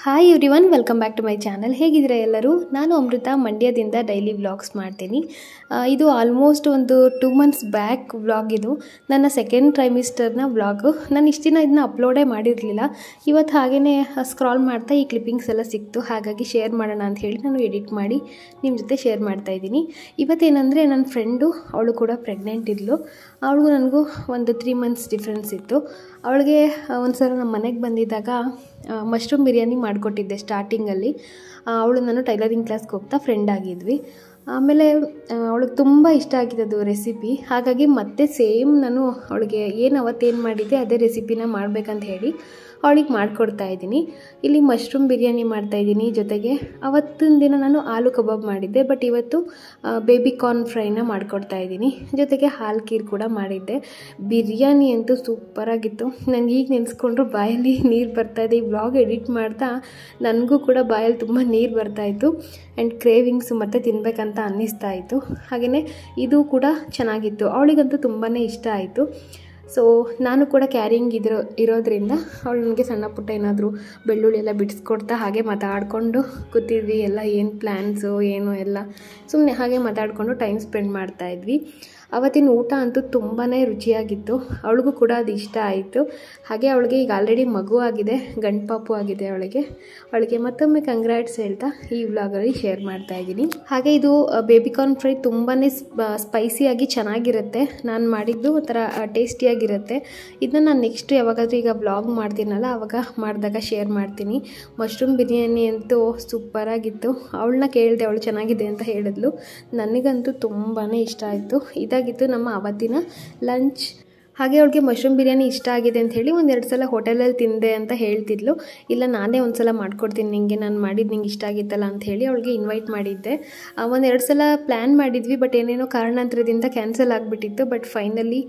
Hi everyone, welcome back to my channel. ಹೇಗಿದ್ದೀರಾ ಎಲ್ಲರೂ? ನಾನು ಅಮೃತ, ಮಂಡ್ಯದಿಂದ ಡೈಲಿ ವ್ಲಾಗ್ಸ್ ಮಾಡ್ತೀನಿ. ಇದು ಆಲ್ಮೋಸ್ಟ್ ಒಂದು 2 months ಬ್ಯಾಕ್ ವ್ಲಾಗ್. ಇದು ನನ್ನ ಸೆಕೆಂಡ್ ಟ್ರೈಮಿಸ್ಟರ್ನ ವ್ಲಾಗು. ನಾನು ಇಷ್ಟು ದಿನ ಇದನ್ನ ಅಪ್ಲೋಡೇ ಮಾಡಿರಲಿಲ್ಲ. ಇವತ್ತು ಹಾಗೆಯೇ ಸ್ಕ್ರಾಲ್ ಮಾಡ್ತಾ ಈ ಕ್ಲಿಪ್ಪಿಂಗ್ಸ್ ಎಲ್ಲ ಸಿಕ್ತು, ಹಾಗಾಗಿ ಶೇರ್ ಮಾಡೋಣ ಅಂತ ಹೇಳಿ ನಾನು ಎಡಿಟ್ ಮಾಡಿ ನಿಮ್ಮ ಜೊತೆ ಶೇರ್ ಮಾಡ್ತಾಯಿದ್ದೀನಿ. ಇವತ್ತೇನೆಂದರೆ ನನ್ನ ಫ್ರೆಂಡು, ಅವಳು ಕೂಡ ಪ್ರೆಗ್ನೆಂಟ್ ಇದ್ಲು. ಅವಳಿಗೂ ನನಗೂ ಒಂದು 3 months ಡಿಫ್ರೆನ್ಸ್ ಇತ್ತು. ಅವಳಿಗೆ ಒಂದು ಸಲ ನಮ್ಮ ಮನೆಗೆ ಬಂದಿದ್ದಾಗ ಮಶ್ರೂಮ್ ಬಿರಿಯಾನಿ ಮಾಡಿಕೊಟ್ಟಿದ್ದೆ ಸ್ಟಾರ್ಟಿಂಗಲ್ಲಿ. ಅವಳು ನಾನು ಟೈಲರಿಂಗ್ ಕ್ಲಾಸ್ಗೆ ಹೋಗ್ತಾ ಫ್ರೆಂಡ್ ಆಗಿದ್ವಿ. ಆಮೇಲೆ ಅವಳಿಗೆ ತುಂಬ ಇಷ್ಟ ಆಗಿದ್ದು ರೆಸಿಪಿ. ಹಾಗಾಗಿ ಮತ್ತೆ ಸೇಮ್ ನಾನು ಅವಳಿಗೆ ಅವತ್ತೇನು ಮಾಡಿದ್ದೆ ಅದೇ ರೆಸಿಪಿನ ಮಾಡಬೇಕಂತ ಹೇಳಿ ಅವಳಿಗೆ ಮಾಡಿಕೊಡ್ತಾಯಿದ್ದೀನಿ. ಇಲ್ಲಿ ಮಶ್ರೂಮ್ ಬಿರಿಯಾನಿ ಮಾಡ್ತಾಯಿದ್ದೀನಿ. ಜೊತೆಗೆ ಅವತ್ತಿನ ದಿನ ನಾನು ಆಲೂ ಕಬಾಬ್ ಮಾಡಿದ್ದೆ, ಬಟ್ ಇವತ್ತು ಬೇಬಿ ಕಾರ್ನ್ ಫ್ರೈನ ಮಾಡಿಕೊಡ್ತಾಯಿದ್ದೀನಿ. ಜೊತೆಗೆ ಹಾಲು ಖೀರ್ ಕೂಡ ಮಾಡಿದ್ದೆ. ಬಿರಿಯಾನಿ ಅಂತೂ ಸೂಪರಾಗಿತ್ತು. ನನಗೆ ಈಗ ನೆನೆಸ್ಕೊಂಡ್ರು ಬಾಯಲ್ಲಿ ನೀರು ಬರ್ತಾಯಿದೆ. ಈ ವ್ಲಾಗ್ ಎಡಿಟ್ ಮಾಡ್ತಾ ನನಗೂ ಕೂಡ ಬಾಯಲ್ಲಿ ತುಂಬ ನೀರು ಬರ್ತಾಯಿತ್ತು ಆ್ಯಂಡ್ ಕ್ರೇವಿಂಗ್ಸು ಮತ್ತೆ ತಿನ್ನಬೇಕಂತ ಅನ್ನಿಸ್ತಾ ಇತ್ತು. ಹಾಗೆಯೇ ಇದು ಕೂಡ ಚೆನ್ನಾಗಿತ್ತು. ಅವಳಿಗಂತೂ ತುಂಬಾ ಇಷ್ಟ ಆಯಿತು. ಸೊ ನಾನು ಕೂಡ ಕ್ಯಾರಿಂಗ್ ಇರೋದ್ರಿಂದ ಅವಳು ನನಗೆ ಸಣ್ಣ ಪುಟ್ಟ ಏನಾದರೂ ಬೆಳ್ಳುಳ್ಳಿ ಎಲ್ಲ ಬಿಡಿಸ್ಕೊಡ್ತಾ ಹಾಗೆ ಮಾತಾಡಿಕೊಂಡು ಕೂತಿದ್ವಿ. ಎಲ್ಲ ಏನು ಪ್ಲ್ಯಾನ್ಸು ಏನು ಎಲ್ಲ ಸುಮ್ಮನೆ ಹಾಗೆ ಮಾತಾಡಿಕೊಂಡು ಟೈಮ್ ಸ್ಪೆಂಡ್ ಮಾಡ್ತಾಯಿದ್ವಿ. ಅವತ್ತಿನ ಊಟ ಅಂತೂ ತುಂಬಾ ರುಚಿಯಾಗಿತ್ತು. ಅವಳಿಗೂ ಕೂಡ ಅದು ಇಷ್ಟ ಆಯಿತು. ಹಾಗೆ ಅವಳಿಗೆ ಈಗ ಆಲ್ರೆಡಿ ಮಗು ಆಗಿದೆ, ಗಂಡು ಪಾಪು ಆಗಿದೆ ಅವಳಿಗೆ ಮತ್ತೊಮ್ಮೆ ಕಂಗ್ರ್ಯಾಟ್ಸ್ ಹೇಳ್ತಾ ಈ ವ್ಲಾಗಲ್ಲಿ ಶೇರ್ ಮಾಡ್ತಾಯಿದ್ದೀನಿ. ಹಾಗೆ ಇದು ಬೇಬಿ ಕಾರ್ನ್ ಫ್ರೈ ತುಂಬಾ ಸ್ಪೈಸಿಯಾಗಿ ಚೆನ್ನಾಗಿರುತ್ತೆ. ನಾನು ಮಾಡಿದ್ದು ಒಂಥರ ಟೇಸ್ಟಿಯಾಗಿರುತ್ತೆ. ಇದನ್ನ ನಾನು ನೆಕ್ಸ್ಟ್ ಯಾವಾಗಾದರೂ ಈಗ ವ್ಲಾಗ್ ಮಾಡ್ತೀನಲ್ಲ ಆವಾಗ ಮಾಡಿದಾಗ ಶೇರ್ ಮಾಡ್ತೀನಿ. ಮಶ್ರೂಮ್ ಬಿರಿಯಾನಿ ಅಂತೂ ಸೂಪರಾಗಿತ್ತು. ಅವಳನ್ನ ಕೇಳಿದೆ, ಅವಳು ಚೆನ್ನಾಗಿದೆ ಅಂತ ಹೇಳಿದ್ಲು. ನನಗಂತೂ ತುಂಬಾ ಇಷ್ಟ ಆಯಿತು. ಇದಾಗಿತ್ತು ನಮ್ಮ ಅವತ್ತಿನ ಲಂಚ್. ಹಾಗೆ ಅವಳಿಗೆ ಮಶ್ರೂಮ್ ಬಿರಿಯಾನಿ ಇಷ್ಟ ಆಗಿದೆ ಅಂತ ಹೇಳಿ 1-2 ಸಲ ಹೋಟೆಲಲ್ಲಿ ತಿಂದೆ ಅಂತ ಹೇಳ್ತಿದ್ಲು. ಇಲ್ಲ, ನಾನೇ ಒಂದು ಸಲ ಮಾಡ್ಕೊಡ್ತೀನಿ ನಿಮಗೆ, ನಾನು ಮಾಡಿದ್ದು ನಿಂಗೆ ಇಷ್ಟ ಆಗಿತ್ತಲ್ಲ ಅಂತ ಹೇಳಿ ಅವಳಿಗೆ ಇನ್ವೈಟ್ ಮಾಡಿದ್ದೆ. 1-2 ಸಲ ಪ್ಲ್ಯಾನ್ ಮಾಡಿದ್ವಿ, ಬಟ್ ಏನೇನೋ ಕಾರಣಾಂತರದಿಂದ ಕ್ಯಾನ್ಸಲ್ ಆಗಿಬಿಟ್ಟಿತ್ತು. ಬಟ್ ಫೈನಲಿ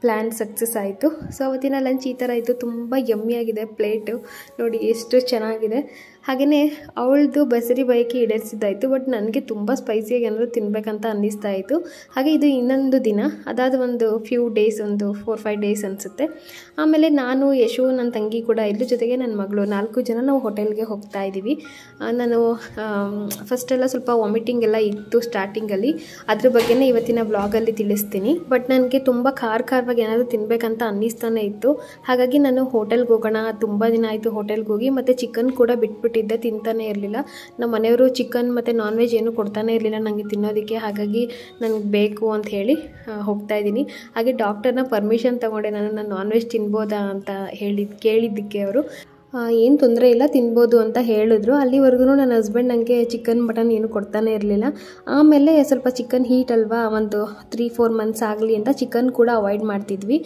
ಪ್ಲ್ಯಾನ್ ಸಕ್ಸಸ್ ಆಯಿತು. ಸೊ ಅವತ್ತಿನ ಲಂಚ್ ಈ ಥರ ಇತ್ತು. ತುಂಬ ಯಮ್ಮಿಯಾಗಿದೆ. ಪ್ಲೇಟು ನೋಡಿ ಎಷ್ಟು ಚೆನ್ನಾಗಿದೆ. ಹಾಗೆಯೇ ಅವಳದು ಬಸರಿ ಬಯಕೆ ಈಡೇರಿಸಿದ್ದಾಯಿತು. ಬಟ್ ನನಗೆ ತುಂಬ ಸ್ಪೈಸಿಯಾಗಿ ಏನಾದರೂ ತಿನ್ನಬೇಕಂತ ಅನ್ನಿಸ್ತಾ ಇತ್ತು. ಹಾಗೆ ಇದು ಇನ್ನೊಂದು ದಿನ, ಅದಾದ ಒಂದು ಫ್ಯೂ ಡೇಸ್, ಒಂದು 4-5 ಡೇಸ್ ಅನಿಸುತ್ತೆ. ಆಮೇಲೆ ನಾನು, ಯಶು, ನನ್ನ ತಂಗಿ ಕೂಡ ಇದ್ಲು, ಜೊತೆಗೆ ನನ್ನ ಮಗಳು, 4 ಜನ ನಾವು ಹೋಟೆಲ್ಗೆ ಹೋಗ್ತಾ ಇದ್ದೀವಿ. ನಾನು ಫಸ್ಟೆಲ್ಲ ಸ್ವಲ್ಪ ವಾಮಿಟಿಂಗ್ ಎಲ್ಲ ಇತ್ತು ಸ್ಟಾರ್ಟಿಂಗಲ್ಲಿ. ಅದ್ರ ಬಗ್ಗೆನೇ ಇವತ್ತಿನ ವ್ಲಾಗಲ್ಲಿ ತಿಳಿಸ್ತೀನಿ. ಬಟ್ ನನಗೆ ತುಂಬ ಖಾರವಾಗಿ ಏನಾದರೂ ತಿನ್ನಬೇಕಂತ ಅನ್ನಿಸ್ತಾನೆ ಇತ್ತು. ಹಾಗಾಗಿ ನಾನು ಹೋಟೆಲ್ಗೆ ಹೋಗೋಣ, ತುಂಬ ದಿನ ಆಯಿತು ಹೋಟೆಲ್ಗೆ ಹೋಗಿ. ಮತ್ತು ಚಿಕನ್ ಕೂಡ ಬಿಟ್ಬಿಟ್ಟಿದ್ದೆ, ತಿಂತಾನೇ ಇರಲಿಲ್ಲ. ನಮ್ಮ ಮನೆಯವರು ಚಿಕನ್ ಮತ್ತು ನಾನ್ ವೆಜ್ ಏನೂ ಕೊಡ್ತಾನೆ ಇರಲಿಲ್ಲ ನನಗೆ ತಿನ್ನೋದಕ್ಕೆ. ಹಾಗಾಗಿ ನನಗೆ ಬೇಕು ಅಂತ ಹೇಳಿ ಹೋಗ್ತಾಯಿದ್ದೀನಿ. ಹಾಗೆ ಡಾಕ್ಟರ್ನ ಪರ್ಮಿಷನ್ ತೊಗೊಂಡೆ, ನಾನು ನಾನ್ ವೆಜ್ ತಿನ್ಬೋದಾ ಅಂತ ಕೇಳಿದ್ದಕ್ಕೆ ಅವರು ಏನು ತೊಂದರೆ ಇಲ್ಲ, ತಿನ್ಬೋದು ಅಂತ ಹೇಳಿದ್ರು. ಅಲ್ಲಿವರೆಗೂ ನನ್ನ ಹಸ್ಬೆಂಡ್ ನನಗೆ ಚಿಕನ್ ಮಟನ್ ಏನು ಕೊಡ್ತಾನೆ ಇರಲಿಲ್ಲ. ಆಮೇಲೆ ಸ್ವಲ್ಪ ಚಿಕನ್ ಹೀಟ್ ಅಲ್ವಾ, ಒಂದು 3-4 months ಆಗಲಿ ಅಂತ ಚಿಕನ್ ಕೂಡ ಅವಾಯ್ಡ್ ಮಾಡ್ತಿದ್ವಿ.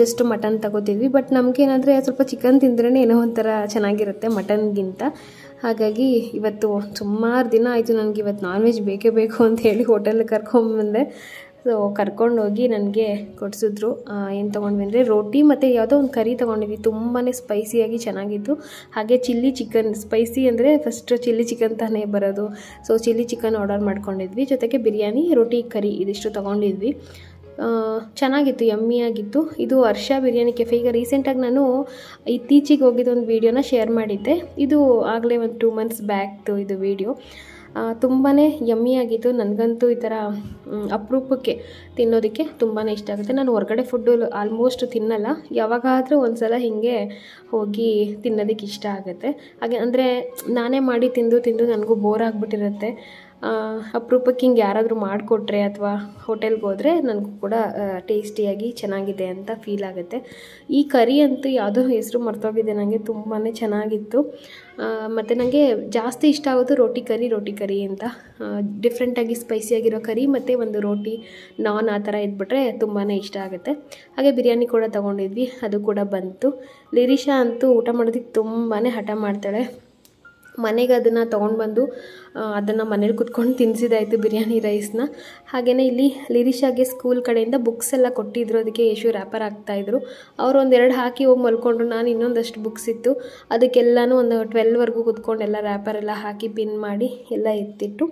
ಜಸ್ಟ್ ಮಟನ್ ತಗೋತಿದ್ವಿ. ಬಟ್ ನಮಗೇನಾದರೆ ಸ್ವಲ್ಪ ಚಿಕನ್ ತಿಂದ್ರೇ ಏನೋ ಒಂಥರ ಚೆನ್ನಾಗಿರುತ್ತೆ ಮಟನ್ಗಿಂತ. ಹಾಗಾಗಿ ಇವತ್ತು ಸುಮಾರು ದಿನ ಆಯಿತು ನನಗೆ ಇವತ್ತು ನಾನ್ ವೆಜ್ ಬೇಕೇ ಬೇಕು ಅಂತ ಹೇಳಿ ಹೋಟೆಲ್ಗೆ ಕರ್ಕೊಂಬಂದೆ. ಸೊ ಕರ್ಕೊಂಡೋಗಿ ನನಗೆ ಕೊಡಿಸಿದ್ರು. ಏನು ತೊಗೊಂಡ್ವಿ ಅಂದರೆ ರೋಟಿ ಮತ್ತು ಯಾವುದೋ ಒಂದು ಕರಿ ತೊಗೊಂಡಿದ್ವಿ. ತುಂಬಾ ಸ್ಪೈಸಿಯಾಗಿ ಚೆನ್ನಾಗಿತ್ತು. ಹಾಗೆ ಚಿಲ್ಲಿ ಚಿಕನ್, ಸ್ಪೈಸಿ ಅಂದರೆ ಫಸ್ಟ್ ಚಿಲ್ಲಿ ಚಿಕನ್ ತಾನೇ ಬರೋದು. ಸೊ ಚಿಲ್ಲಿ ಚಿಕನ್ ಆರ್ಡರ್ ಮಾಡ್ಕೊಂಡಿದ್ವಿ. ಜೊತೆಗೆ ಬಿರಿಯಾನಿ, ರೋಟಿ, ಕರಿ ಇದಿಷ್ಟು ತೊಗೊಂಡಿದ್ವಿ. ಚೆನ್ನಾಗಿತ್ತು, ಯಮ್ಮಿಯಾಗಿತ್ತು. ಇದು ಹರ್ಷ ಬಿರಿಯಾನಿ ಕೆಫೆ. ಈಗ ರೀಸೆಂಟಾಗಿ ನಾನು ಇತ್ತೀಚೆಗೆ ಹೋಗಿದ್ದು ಒಂದು ವೀಡಿಯೋನ ಶೇರ್ ಮಾಡಿದ್ದೆ. ಇದು ಆಗಲೇ ಒಂದು 2 months ಬ್ಯಾಕ್ದು ಇದು ವೀಡಿಯೋ. ತುಂಬಾ ಯಮ್ಮಿಯಾಗಿತ್ತು. ನನಗಂತೂ ಈ ಥರ ಅಪರೂಪಕ್ಕೆ ತಿನ್ನೋದಕ್ಕೆ ತುಂಬಾ ಇಷ್ಟ ಆಗುತ್ತೆ. ನಾನು ಹೊರಗಡೆ ಫುಡ್ಡು ಆಲ್ಮೋಸ್ಟ್ ತಿನ್ನಲ್ಲ. ಯಾವಾಗಾದರೂ ಒಂದು ಸಲ ಹೀಗೆ ಹೋಗಿ ತಿನ್ನೋದಕ್ಕೆ ಇಷ್ಟ ಆಗುತ್ತೆ. ಹಾಗೆ ಅಂದರೆ ನಾನೇ ಮಾಡಿ ತಿಂದು ನನಗೂ ಬೋರ್ ಆಗಿಬಿಟ್ಟಿರುತ್ತೆ. ಅಪರೂಪಕ್ಕೆ ಹಿಂಗೆ ಯಾರಾದರೂ ಮಾಡಿಕೊಟ್ರೆ ಅಥವಾ ಹೋಟೆಲ್ಗೆ ಹೋದರೆ ನನಗೂ ಕೂಡ ಟೇಸ್ಟಿಯಾಗಿ ಚೆನ್ನಾಗಿದೆ ಅಂತ ಫೀಲ್ ಆಗುತ್ತೆ. ಈ ಕರಿ ಅಂತೂ ಯಾವುದೋ ಹೆಸರು ಮರ್ತೋಗಿದೆ ನನಗೆ, ತುಂಬಾ ಚೆನ್ನಾಗಿತ್ತು. ಮತ್ತು ನನಗೆ ಜಾಸ್ತಿ ಇಷ್ಟ ಆಗೋದು ರೋಟಿ ಕರಿ ಅಂತ. ಡಿಫ್ರೆಂಟಾಗಿ ಸ್ಪೈಸಿಯಾಗಿರೋ ಕರಿ ಮತ್ತು ಒಂದು ರೋಟಿ, ನಾನ್ ಆ ಥರ ಇದ್ಬಿಟ್ರೆ ತುಂಬಾ ಇಷ್ಟ ಆಗುತ್ತೆ. ಹಾಗೆ ಬಿರಿಯಾನಿ ಕೂಡ ತೊಗೊಂಡಿದ್ವಿ, ಅದು ಕೂಡ ಬಂತು. ಲಿರಿಷಾ ಅಂತೂ ಊಟ ಮಾಡೋದಕ್ಕೆ ತುಂಬಾ ಹಠ ಮಾಡ್ತಾಳೆ. ಮನೆಗೆ ಅದನ್ನು ತೊಗೊಂಡು ಬಂದು ಅದನ್ನು ಮನೇಲಿ ಕುತ್ಕೊಂಡು ತಿನ್ನಿಸಿದಾಯಿತು ಬಿರಿಯಾನಿ ರೈಸ್ನ. ಹಾಗೆಯೇ ಇಲ್ಲಿ ಲಿರಿಷಾಗೆ ಸ್ಕೂಲ್ ಕಡೆಯಿಂದ ಬುಕ್ಸ್ ಎಲ್ಲ ಕೊಟ್ಟಿದ್ರು, ಅದಕ್ಕೆ ಯಶು ರ್ಯಾಪರ್ ಹಾಕ್ತಾಯಿದ್ರು. ಅವರು ಒಂದೆರಡು ಹಾಕಿ ಹೋಗಿ ಮಲ್ಕೊಂಡ್ರು. ನಾನು ಇನ್ನೊಂದಷ್ಟು ಬುಕ್ಸ್ ಇತ್ತು, ಅದಕ್ಕೆಲ್ಲನೂ ಒಂದು 12ವರೆಗೂ ಕುತ್ಕೊಂಡು ಎಲ್ಲ ರ್ಯಾಪರ್ ಎಲ್ಲ ಹಾಕಿ ಪಿನ್ ಮಾಡಿ ಎಲ್ಲ ಎತ್ತಿಟ್ಟು.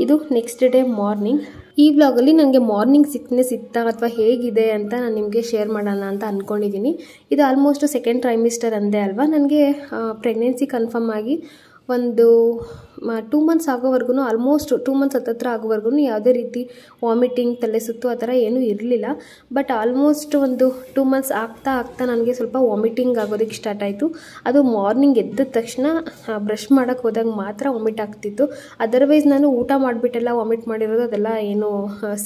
ಇದು ನೆಕ್ಸ್ಟ್ ಡೇ ಮಾರ್ನಿಂಗ್. ಈ ವ್ಲಾಗಲ್ಲಿ ನನಗೆ ಮಾರ್ನಿಂಗ್ ಸಿಕ್ನೆಸ್ ಇತ್ತಾ ಅಥವಾ ಹೇಗಿದೆ ಅಂತ ನಾನು ನಿಮಗೆ ಶೇರ್ ಮಾಡೋಣ ಅಂತ ಅಂದ್ಕೊಂಡಿದ್ದೀನಿ. ಇದು ಆಲ್ಮೋಸ್ಟ್ ಸೆಕೆಂಡ್ ಟ್ರೈಮಿಸ್ಟರ್ ಅಂದೆ ಅಲ್ವಾ. ನನಗೆ ಪ್ರೆಗ್ನೆನ್ಸಿ ಕನ್ಫರ್ಮ್ ಆಗಿ ಒಂದು 2 ಮಂತ್ಸ್ ಆಗೋವರೆಗೂ, ಆಲ್ಮೋಸ್ಟ್ 2 ಮಂತ್ಸ್ ಹತ್ತತ್ರ ಆಗೋವರೆಗೂ ಯಾವುದೇ ರೀತಿ ವಾಮಿಟಿಂಗ್, ತಲೆ ಸುತ್ತು ಆ ಥರ ಏನೂ ಇರಲಿಲ್ಲ. ಬಟ್ ಆಲ್ಮೋಸ್ಟ್ ಒಂದು 2 ಮಂತ್ಸ್ ಆಗ್ತಾ ನನಗೆ ಸ್ವಲ್ಪ ವಾಮಿಟಿಂಗ್ ಆಗೋದಕ್ಕೆ ಸ್ಟಾರ್ಟ್ ಆಯಿತು. ಅದು ಮಾರ್ನಿಂಗ್ ಎದ್ದ ತಕ್ಷಣ ಬ್ರಷ್ ಮಾಡೋಕ್ಕೆ ಹೋದಾಗ ಮಾತ್ರ ವಾಮಿಟ್ ಆಗ್ತಿತ್ತು. ಅದರ್ವೈಸ್ ನಾನು ಊಟ ಮಾಡಿಬಿಟ್ಟೆಲ್ಲ ವಾಮಿಟ್ ಮಾಡಿರೋದು ಅದೆಲ್ಲ ಏನೂ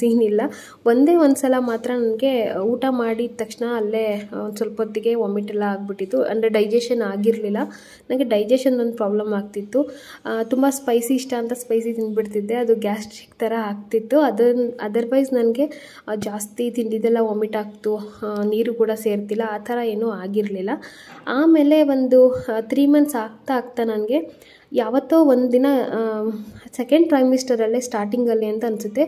ಸೀನ್ ಇಲ್ಲ. ಒಂದೇ ಒಂದು ಸಲ ಮಾತ್ರ ನನಗೆ ಊಟ ಮಾಡಿದ ತಕ್ಷಣ ಅಲ್ಲೇ ಒಂದು ಸ್ವಲ್ಪ ಹೊತ್ತಿಗೆ ವಾಮಿಟ್ ಎಲ್ಲ ಆಗಿಬಿಟ್ಟಿತ್ತು. ಅಂದರೆ ಡೈಜೆಷನ್ ಆಗಿರಲಿಲ್ಲ. ನನಗೆ ಡೈಜೆಷನ್ ಒಂದು ಪ್ರಾಬ್ಲಮ್ ಆಗ್ತಿತ್ತು. ತುಂಬ ಸ್ಪೈಸಿ ಇಷ್ಟ ಅಂತ ಸ್ಪೈಸಿ ತಿಂದುಬಿಡ್ತಿದ್ದೆ, ಅದು ಗ್ಯಾಸ್ಟ್ರಿಕ್ ಥರ ಆಗ್ತಿತ್ತು. ಅದರ್ವೈಸ್ ನನಗೆ ಜಾಸ್ತಿ ತಿಂದಿದ್ದೆಲ್ಲ ವಾಮಿಟ್ ಆಗ್ತು, ನೀರು ಕೂಡ ಸೇರ್ತಿಲ್ಲ, ಆ ಥರ ಏನೂ ಆಗಿರಲಿಲ್ಲ. ಆಮೇಲೆ ಒಂದು 3 ಮಂತ್ಸ್ ಆಗ್ತಾ ನನಗೆ ಯಾವತ್ತೋ ಒಂದು ದಿನ ಸೆಕೆಂಡ್ ಟ್ರೈಮಿಸ್ಟರಲ್ಲೇ ಸ್ಟಾರ್ಟಿಂಗಲ್ಲಿ ಅಂತ ಅನಿಸುತ್ತೆ,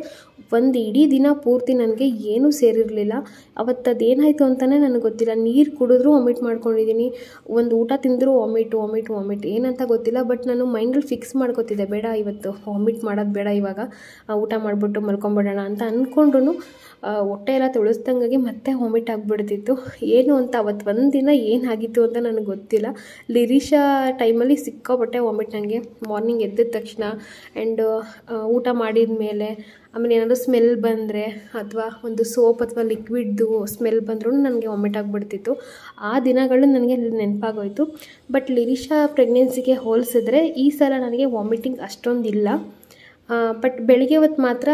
ಒಂದು ಇಡೀ ದಿನ ಪೂರ್ತಿ ನನಗೆ ಏನೂ ಸೇರಿರಲಿಲ್ಲ. ಅವತ್ತದು ಏನಾಯಿತು ಅಂತಲೇ ನನಗೆ ಗೊತ್ತಿಲ್ಲ. ನೀರು ಕುಡಿದ್ರೂ ವಾಮಿಟ್ ಮಾಡ್ಕೊಂಡಿದ್ದೀನಿ, ಒಂದು ಊಟ ತಿಂದರೂ ವಾಮಿಟ್ ಏನಂತ ಗೊತ್ತಿಲ್ಲ. ಬಟ್ ನಾನು ಮೈಂಡಲ್ಲಿ ಫಿಕ್ಸ್ ಮಾಡ್ಕೊತಿದ್ದೆ, ಬೇಡ ಇವತ್ತು ವಾಮಿಟ್ ಮಾಡೋದು ಬೇಡ, ಇವಾಗ ಊಟ ಮಾಡಿಬಿಟ್ಟು ಮಲ್ಕೊಂಬಿಡೋಣ ಅಂತ ಅಂದ್ಕೊಂಡ್ರು ಹೊಟ್ಟೆ ಎಲ್ಲ ತುಳಿಸ್ದಂಗಾಗಿ ಮತ್ತೆ ವಾಮಿಟ್ ಆಗಿಬಿಡ್ತಿತ್ತು. ಏನು ಅಂತ ಅವತ್ತು ಒಂದು ದಿನ ಏನಾಗಿತ್ತು ಅಂತ ನನಗೆ ಗೊತ್ತಿಲ್ಲ. ಲಿರಿಷಾ ಟೈಮಲ್ಲಿ ಸಿಕ್ಕಾಪಟ್ಟೆ ವಾಮಿಟ್ ನನಗೆ ಮಾರ್ನಿಂಗ್ ಎದ್ದ ತಕ್ಷಣ. ಆ್ಯಂಡ್ ಊಟ ಮಾಡಿದ ಮೇಲೆ ಆಮೇಲೆ ಏನಾದರೂ ಸ್ಮೆಲ್ ಬಂದರೆ ಅಥವಾ ಒಂದು ಸೋಪ್ ಅಥವಾ ಲಿಕ್ವಿಡ್ದು ಸ್ಮೆಲ್ ಬಂದ್ರೂ ನನಗೆ ವಾಮಿಟ್ ಆಗಿಬಿಡ್ತಿತ್ತು. ಆ ದಿನಗಳು ನನಗೆ ನೆನಪಾಗೋಯಿತು. ಬಟ್ ಲಿರಿಷಾ ಪ್ರೆಗ್ನೆನ್ಸಿಗೆ ಹೋಲಿಸಿದ್ರೆ ಈ ಸಲ ನನಗೆ ವಾಮಿಟಿಂಗ್ ಅಷ್ಟೊಂದಿಲ್ಲ. ಬಟ್ ಬೆಳಿಗ್ಗೆ ಹೊತ್ತು ಮಾತ್ರ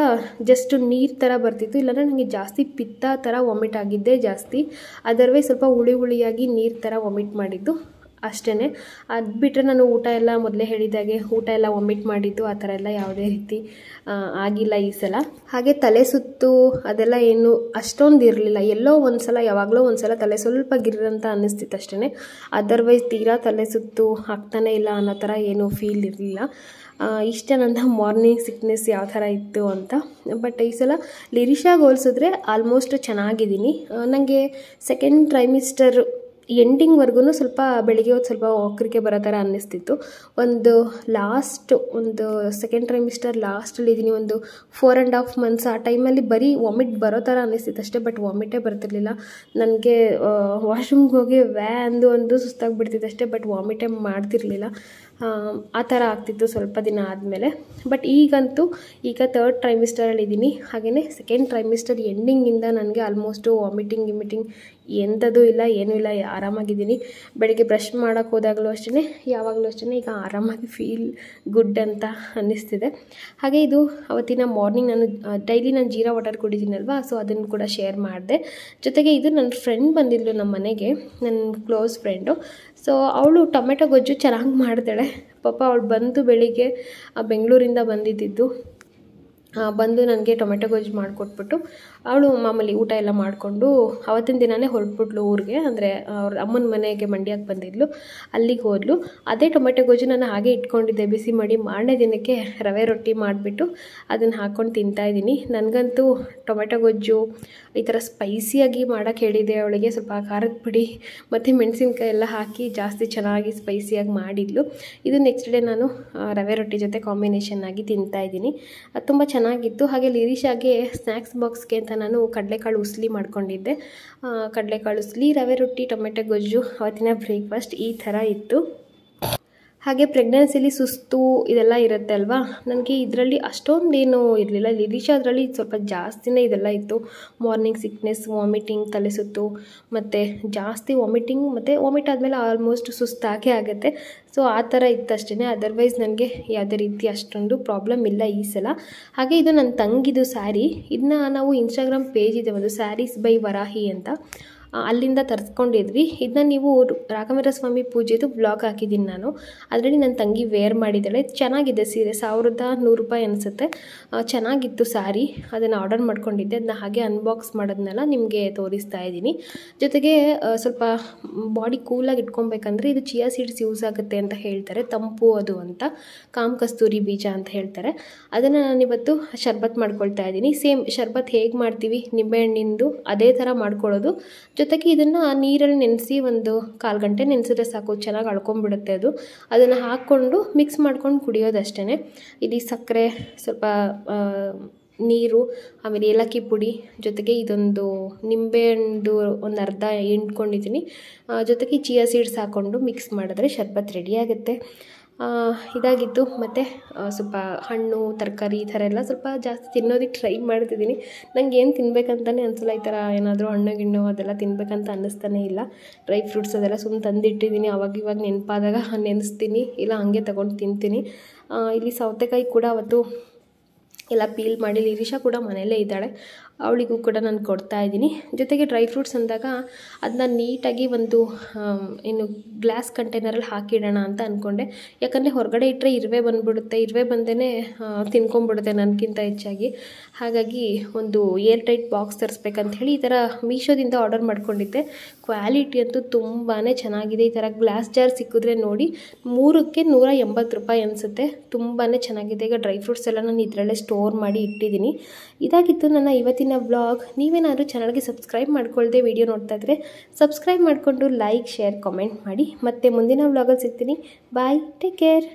ಜಸ್ಟ್ ನೀರು ಥರ ಬರ್ತಿತ್ತು, ಇಲ್ಲಾಂದರೆ ನನಗೆ ಜಾಸ್ತಿ ಪಿತ್ತ ಥರ ವಾಮಿಟ್ ಆಗಿದ್ದೆ ಜಾಸ್ತಿ. ಅದರ್ವೈಸ್ ಸ್ವಲ್ಪ ಹುಳಿಯಾಗಿ ನೀರು ಥರ ವಾಮಿಟ್ ಮಾಡಿದ್ದು ಅಷ್ಟೇ. ಅದು ಬಿಟ್ಟರೆ ನಾನು ಊಟ ಎಲ್ಲ ಮೊದಲೇ ಹೇಳಿದಾಗೆ ಊಟ ಎಲ್ಲ ವಾಮಿಟ್ ಮಾಡಿದ್ದು ಆ ಥರ ಎಲ್ಲ ಯಾವುದೇ ರೀತಿ ಆಗಿಲ್ಲ ಈ ಸಲ. ಹಾಗೆ ತಲೆ ಸುತ್ತು ಅದೆಲ್ಲ ಏನು ಅಷ್ಟೊಂದು ಇರಲಿಲ್ಲ. ಎಲ್ಲೋ ಒಂದು ಸಲ, ಯಾವಾಗಲೋ ಒಂದು ಸಲ ತಲೆ ಸ್ವಲ್ಪ ಗಿರ್ರಂತ ಅನ್ನಿಸ್ತಿತ್ತು ಅಷ್ಟೇ. ಅದರ್ವೈಸ್ ತೀರಾ ತಲೆ ಸುತ್ತು ಆಗ್ತಾನೆ ಇಲ್ಲ ಅನ್ನೋ ಥರ ಏನೂ ಫೀಲ್ ಇರಲಿಲ್ಲ. ಇಷ್ಟ ನನ್ನ ಮಾರ್ನಿಂಗ್ ಸಿಕ್ನೆಸ್ ಯಾವ ಥರ ಇತ್ತು ಅಂತ. ಬಟ್ ಈ ಸಲ ಲಿರಿಷಾಗೆ ಹೋಲಿಸಿದ್ರೆ ಆಲ್ಮೋಸ್ಟ್ ಚೆನ್ನಾಗಿದ್ದೀನಿ. ನನಗೆ ಸೆಕೆಂಡ್ ಟ್ರೈಮಿಸ್ಟರ್ ಎಂಡಿಂಗ್ವರೆಗೂ ಸ್ವಲ್ಪ ಬೆಳಿಗ್ಗೆ ಹೊತ್ತು ಸ್ವಲ್ಪ ಒಕ್ಕರಿಕೆ ಬರೋ ಥರ ಅನ್ನಿಸ್ತಿತ್ತು. ಒಂದು ಸೆಕೆಂಡ್ ಟ್ರೈಮಿಸ್ಟರ್ ಲಾಸ್ಟಲ್ಲಿ ಇದ್ದೀನಿ, ಒಂದು 4.5 ಮಂತ್ಸ್. ಆ ಟೈಮಲ್ಲಿ ಬರೀ ವಾಮಿಟ್ ಬರೋ ಥರ ಅನ್ನಿಸ್ತಿತ್ತು ಅಷ್ಟೇ, ಬಟ್ ವಾಮಿಟೇ ಬರ್ತಿರ್ಲಿಲ್ಲ. ನನಗೆ ವಾಶ್ರೂಮ್ಗೆ ಹೋಗಿ ಒಂದು ಸುಸ್ತಾಗಿಬಿಡ್ತಿತ್ತು ಅಷ್ಟೇ, ಬಟ್ ವಾಮಿಟೇ ಮಾಡ್ತಿರ್ಲಿಲ್ಲ. ಆ ಥರ ಆಗ್ತಿತ್ತು ಸ್ವಲ್ಪ ದಿನ ಆದಮೇಲೆ. ಬಟ್ ಈಗ 3rd ಟ್ರೈಮಿಸ್ಟರಲ್ಲಿದ್ದೀನಿ. ಹಾಗೆಯೇ ಸೆಕೆಂಡ್ ಟ್ರೈಮಿಸ್ಟರ್ ಎಂಡಿಂಗಿಂದ ನನಗೆ ಆಲ್ಮೋಸ್ಟು ವಾಮಿಟಿಂಗ್ ಎಂಥದ್ದು ಇಲ್ಲ, ಏನೂ ಇಲ್ಲ, ಆರಾಮಾಗಿದ್ದೀನಿ. ಬೆಳಗ್ಗೆ ಬ್ರಷ್ ಮಾಡೋಕ್ಕೆ ಹೋದಾಗಲೂ ಅಷ್ಟೇ, ಯಾವಾಗಲೂ ಅಷ್ಟೇ ಈಗ ಆರಾಮಾಗಿ ಫೀಲ್ ಗುಡ್ ಅಂತ ಅನ್ನಿಸ್ತಿದೆ. ಹಾಗೆ ಇದು ಅವತ್ತಿನ ಮಾರ್ನಿಂಗ್ ಡೈಲಿ ನಾನು ಜೀರಾ ವಾಟರ್ ಕುಡಿತೀನಲ್ವ, ಸೊ ಅದನ್ನು ಕೂಡ ಶೇರ್ ಮಾಡಿದೆ. ಜೊತೆಗೆ ಇದು ನನ್ನ ಫ್ರೆಂಡ್ ಬಂದಿದ್ಲು ನಮ್ಮ ಮನೆಗೆ, ನನ್ನ ಕ್ಲೋಸ್ ಫ್ರೆಂಡು. ಸೊ ಅವಳು ಟೊಮೆಟೊ ಗೊಜ್ಜು ಚೆನ್ನಾಗಿ ಮಾಡ್ತಾಳೆ. ಪಾಪ ಅವಳು ಬಂದು ಬೆಳಿಗ್ಗೆ ಬೆಂಗಳೂರಿಂದ ಬಂದಿದ್ದು, ಬಂದು ನನಗೆ ಟೊಮೆಟೊ ಗೊಜ್ಜು ಮಾಡಿಕೊಟ್ಬಿಟ್ಟು ಅವಳು ಮಾಮೂಲಿ ಊಟ ಎಲ್ಲ ಮಾಡಿಕೊಂಡು ಅವತ್ತಿನ ದಿನವೇ ಹೊರಟ್ಬಿಟ್ಲು ಊರಿಗೆ. ಅಂದರೆ ಅವ್ರ ಅಮ್ಮನ ಮನೆಗೆ ಮಂಡ್ಯಕ್ಕೆ ಬಂದಿದ್ಲು, ಅಲ್ಲಿಗೆ ಹೋದ್ಲು. ಅದೇ ಟೊಮೆಟೊ ಗೊಜ್ಜು ನಾನು ಹಾಗೆ ಇಟ್ಕೊಂಡಿದ್ದೆ ಬಿಸಿ ಮಾಡಿ. ಮಾರನೇ ದಿನಕ್ಕೆ ರವೆ ರೊಟ್ಟಿ ಮಾಡಿಬಿಟ್ಟು ಅದನ್ನು ಹಾಕ್ಕೊಂಡು ತಿಂತಾಯಿದ್ದೀನಿ. ನನಗಂತೂ ಟೊಮೆಟೊ ಗೊಜ್ಜು ಈ ಥರ ಸ್ಪೈಸಿಯಾಗಿ ಮಾಡೋಕ್ಕೆ ಹೇಳಿದೆ ಅವಳಿಗೆ. ಸ್ವಲ್ಪ ಖಾರದ ಪುಡಿ ಮತ್ತು ಮೆಣಸಿನ್ಕಾಯಿ ಎಲ್ಲ ಹಾಕಿ ಜಾಸ್ತಿ ಚೆನ್ನಾಗಿ ಸ್ಪೈಸಿಯಾಗಿ ಮಾಡಿದ್ಲು. ಇದು ನೆಕ್ಸ್ಟ್ ಡೇ ನಾನು ರವೆ ರೊಟ್ಟಿ ಜೊತೆ ಕಾಂಬಿನೇಷನ್ ಆಗಿ ತಿಂತಾಯಿದ್ದೀನಿ. ಅದು ತುಂಬ ಚೆನ್ನಾಗಿತ್ತು. ಹಾಗೆ ಲಿರಿಷಾಗೆ ಸ್ನ್ಯಾಕ್ಸ್ ಬಾಕ್ಸ್ಗೆ ಅಂತ ನಾನು ಕಡಲೆಕಾಳು ಉಸ್ಲಿ ಮಾಡ್ಕೊಂಡಿದ್ದೆ. ಕಡಲೆಕಾಳು ಉಸ್ಲಿ, ರವೆ ರೊಟ್ಟಿ, ಟೊಮೆಟೊ ಗೊಜ್ಜು ಅವತ್ತಿನ ಬ್ರೇಕ್ಫಾಸ್ಟ್ ಈ ಥರ ಇತ್ತು. ಹಾಗೆ ಪ್ರೆಗ್ನೆನ್ಸಿಲಿ ಸುಸ್ತು ಇದೆಲ್ಲ ಇರುತ್ತೆ ಅಲ್ವಾ, ನನಗೆ ಇದರಲ್ಲಿ ಅಷ್ಟೊಂದೇನು ಇರಲಿಲ್ಲ. ಲಿರಿಷಾ ಅದರಲ್ಲಿ ಸ್ವಲ್ಪ ಜಾಸ್ತಿನೇ ಇದೆಲ್ಲ ಇತ್ತು. ಮಾರ್ನಿಂಗ್ ಸಿಕ್ನೆಸ್, ವಾಮಿಟಿಂಗ್, ತಲೆ ಸುತ್ತು ಮತ್ತು ಜಾಸ್ತಿ ವಾಮಿಟಿಂಗ್, ಮತ್ತು ವಾಮಿಟ್ ಆದಮೇಲೆ ಆಲ್ಮೋಸ್ಟ್ ಸುಸ್ತಾಗೇ ಆಗುತ್ತೆ. ಸೊ ಆ ಥರ ಇತ್ತು ಅಷ್ಟೇ. ಅದರ್ವೈಸ್ ನನಗೆ ಯಾವುದೇ ರೀತಿ ಅಷ್ಟೊಂದು ಪ್ರಾಬ್ಲಮ್ ಇಲ್ಲ ಈ ಸಲ. ಹಾಗೆ ಇದು ನನ್ನ ತಂಗಿದು ಸ್ಯಾರಿ. ಇದನ್ನ ನಾವು ಇನ್ಸ್ಟಾಗ್ರಾಮ್ ಪೇಜ್ ಇದೆ ಒಂದು, ಸ್ಯಾರೀಸ್ ಬೈ ವರಾಹಿ ಅಂತ. ಅಲ್ಲಿಂದ ತರಿಸ್ಕೊಂಡಿದ್ವಿ. ಇದನ್ನ ನೀವು ರಾಘವೇಂದ್ರ ಸ್ವಾಮಿ ಪೂಜೆದು ವ್ಲಾಗ್ ಹಾಕಿದ್ದೀನಿ ನಾನು. ಅದರಲ್ಲಿ ನನ್ನ ತಂಗಿ ವೇರ್ ಮಾಡಿದ್ದಾಳೆ. ಚೆನ್ನಾಗಿದೆ ಸೀರೆ, 1100 ರೂಪಾಯಿ ಅನಿಸುತ್ತೆ. ಚೆನ್ನಾಗಿತ್ತು ಸ್ಯಾರಿ. ಅದನ್ನು ಆರ್ಡರ್ ಮಾಡ್ಕೊಂಡಿದ್ದೆ. ಅದನ್ನ ಹಾಗೆ ಅನ್ಬಾಕ್ಸ್ ಮಾಡೋದನ್ನೆಲ್ಲ ನಿಮಗೆ ತೋರಿಸ್ತಾ ಇದ್ದೀನಿ. ಜೊತೆಗೆ ಸ್ವಲ್ಪ ಬಾಡಿ ಕೂಲಾಗಿ ಇಟ್ಕೊಬೇಕಂದ್ರೆ ಇದು ಚಿಯಾ ಸೀಡ್ಸ್ ಯೂಸ್ ಆಗುತ್ತೆ ಅಂತ ಹೇಳ್ತಾರೆ, ತಂಪು ಅದು ಅಂತ. ಕಾಮ್ ಕಸ್ತೂರಿ ಬೀಜ ಅಂತ ಹೇಳ್ತಾರೆ. ಅದನ್ನು ನಾನಿವತ್ತು ಶರ್ಬತ್ ಮಾಡ್ಕೊಳ್ತಾ ಇದ್ದೀನಿ. ಸೇಮ್ ಶರ್ಬತ್ ಹೇಗೆ ಮಾಡ್ತೀವಿ ನಿಂಬೆಹಣ್ಣಿಂದು ಅದೇ ಥರ ಮಾಡ್ಕೊಳ್ಳೋದು. ಜೊತೆಗೆ ಇದನ್ನು ನೀರಲ್ಲಿ ನೆನೆಸಿ ಒಂದು 1/4 ಗಂಟೆ ನೆನೆಸಿದ್ರೆ ಸಾಕು, ಚೆನ್ನಾಗಿ ಅಳ್ಕೊಂಬಿಡುತ್ತೆ ಅದು. ಅದನ್ನು ಹಾಕ್ಕೊಂಡು ಮಿಕ್ಸ್ ಮಾಡ್ಕೊಂಡು ಕುಡಿಯೋದಷ್ಟೇ. ಇಲ್ಲಿ ಸಕ್ಕರೆ, ಸ್ವಲ್ಪ ನೀರು, ಆಮೇಲೆ ಏಲಕ್ಕಿ ಪುಡಿ, ಜೊತೆಗೆ ಇದೊಂದು ನಿಂಬೆಹಣ್ಣು ಒಂದು ಅರ್ಧ ಹಿಂಡ್ಕೊಂಡಿದ್ದೀನಿ. ಜೊತೆಗೆ ಚಿಯಾ ಸೀಡ್ಸ್ ಹಾಕ್ಕೊಂಡು ಮಿಕ್ಸ್ ಮಾಡಿದ್ರೆ ಶರ್ಬತ್ ರೆಡಿಯಾಗುತ್ತೆ. ಇದಾಗಿತ್ತು. ಮತ್ತು ಸ್ವಲ್ಪ ಹಣ್ಣು ತರಕಾರಿ ಈ ಥರ ಎಲ್ಲ ಸ್ವಲ್ಪ ಜಾಸ್ತಿ ತಿನ್ನೋದಕ್ಕೆ ಟ್ರೈ ಮಾಡ್ತಿದ್ದೀನಿ. ನಂಗೆ ಏನು ತಿನ್ಬೇಕಂತಲೇ ಅನಿಸಲ್ಲ. ಈ ಥರ ಏನಾದರೂ ಹಣ್ಣು ಗಿಣ್ಣು ಅದೆಲ್ಲ ತಿನ್ಬೇಕಂತ ಅನ್ನಿಸ್ತಾನೆ ಇಲ್ಲ. ಡ್ರೈ ಫ್ರೂಟ್ಸ್ ಅದೆಲ್ಲ ಸುಮ್ಮನೆ ತಂದಿಟ್ಟಿದ್ದೀನಿ. ಇವಾಗ ನೆನಪಾದಾಗ ನೆನೆಸ್ತೀನಿ, ಇಲ್ಲ ಹಂಗೆ ತೊಗೊಂಡು ತಿಂತೀನಿ. ಇಲ್ಲಿ ಸೌತೆಕಾಯಿ ಕೂಡ ಅವತ್ತು ಎಲ್ಲ ಪೀಲ್ ಮಾಡಿ, ಲಿರಿಷಾ ಕೂಡ ಮನೆಯಲ್ಲೇ ಇದ್ದಾಳೆ, ಅವಳಿಗೂ ಕೂಡ ನಾನು ಕೊಡ್ತಾ ಇದ್ದೀನಿ. ಜೊತೆಗೆ ಡ್ರೈ ಫ್ರೂಟ್ಸ್ ಅಂದಾಗ ಅದನ್ನ ನೀಟಾಗಿ ಒಂದು ಗ್ಲಾಸ್ ಕಂಟೈನರಲ್ಲಿ ಹಾಕಿಡೋಣ ಅಂತ ಅಂದ್ಕೊಂಡೆ. ಯಾಕಂದರೆ ಹೊರಗಡೆ ಇಟ್ಟರೆ ಇರುವೆ ಬಂದುಬಿಡುತ್ತೆ, ಇರುವೆ ಬಂದೇ ತಿನ್ಕೊಂಬಿಡುತ್ತೆ ನನಗಿಂತ ಹೆಚ್ಚಾಗಿ. ಹಾಗಾಗಿ ಒಂದು ಏರ್ ಟೈಟ್ ಬಾಕ್ಸ್ ತರಿಸ್ಬೇಕಂತ ಹೇಳಿ ಈ ಥರ ಮೀಶೋದಿಂದ ಆರ್ಡರ್ ಮಾಡ್ಕೊಂಡಿದ್ದೆ. ಕ್ವಾಲಿಟಿ ಅಂತೂ ತುಂಬಾ ಚೆನ್ನಾಗಿದೆ. ಈ ಥರ ಗ್ಲಾಸ್ ಜಾರ್ ಸಿಕ್ಕಿದ್ರೆ ನೋಡಿ, 3ಕ್ಕೆ 180 ರೂಪಾಯಿ ಅನಿಸುತ್ತೆ. ತುಂಬಾ ಚೆನ್ನಾಗಿದೆ. ಈಗ ಡ್ರೈ ಫ್ರೂಟ್ಸ್ ಎಲ್ಲ ನಾನು ಇದರಲ್ಲೇ ಸ್ಟೋರ್ ಮಾಡಿ ಇಟ್ಟಿದ್ದೀನಿ. ಇದಾಗಿತ್ತು ನನ್ನ ಇವತ್ತಿನ ವ್ಲಾಗ್. ನೀವೇನಾದರೂ ಚಾನಲ್ಗೆ ಸಬ್ಸ್ಕ್ರೈಬ್ ಮಾಡ್ಕೊಳ್ದೆ ವಿಡಿಯೋ ನೋಡ್ತಾ ಇದ್ದರೆ ಸಬ್ಸ್ಕ್ರೈಬ್ ಮಾಡಿಕೊಂಡು ಲೈಕ್, ಶೇರ್, ಕಾಮೆಂಟ್ ಮಾಡಿ. ಮತ್ತೆ ಮುಂದಿನ ವ್ಲಾಗಲ್ಲಿ ಸಿಗ್ತೀನಿ. ಬಾಯ್, ಟೇಕ್ ಕೇರ್.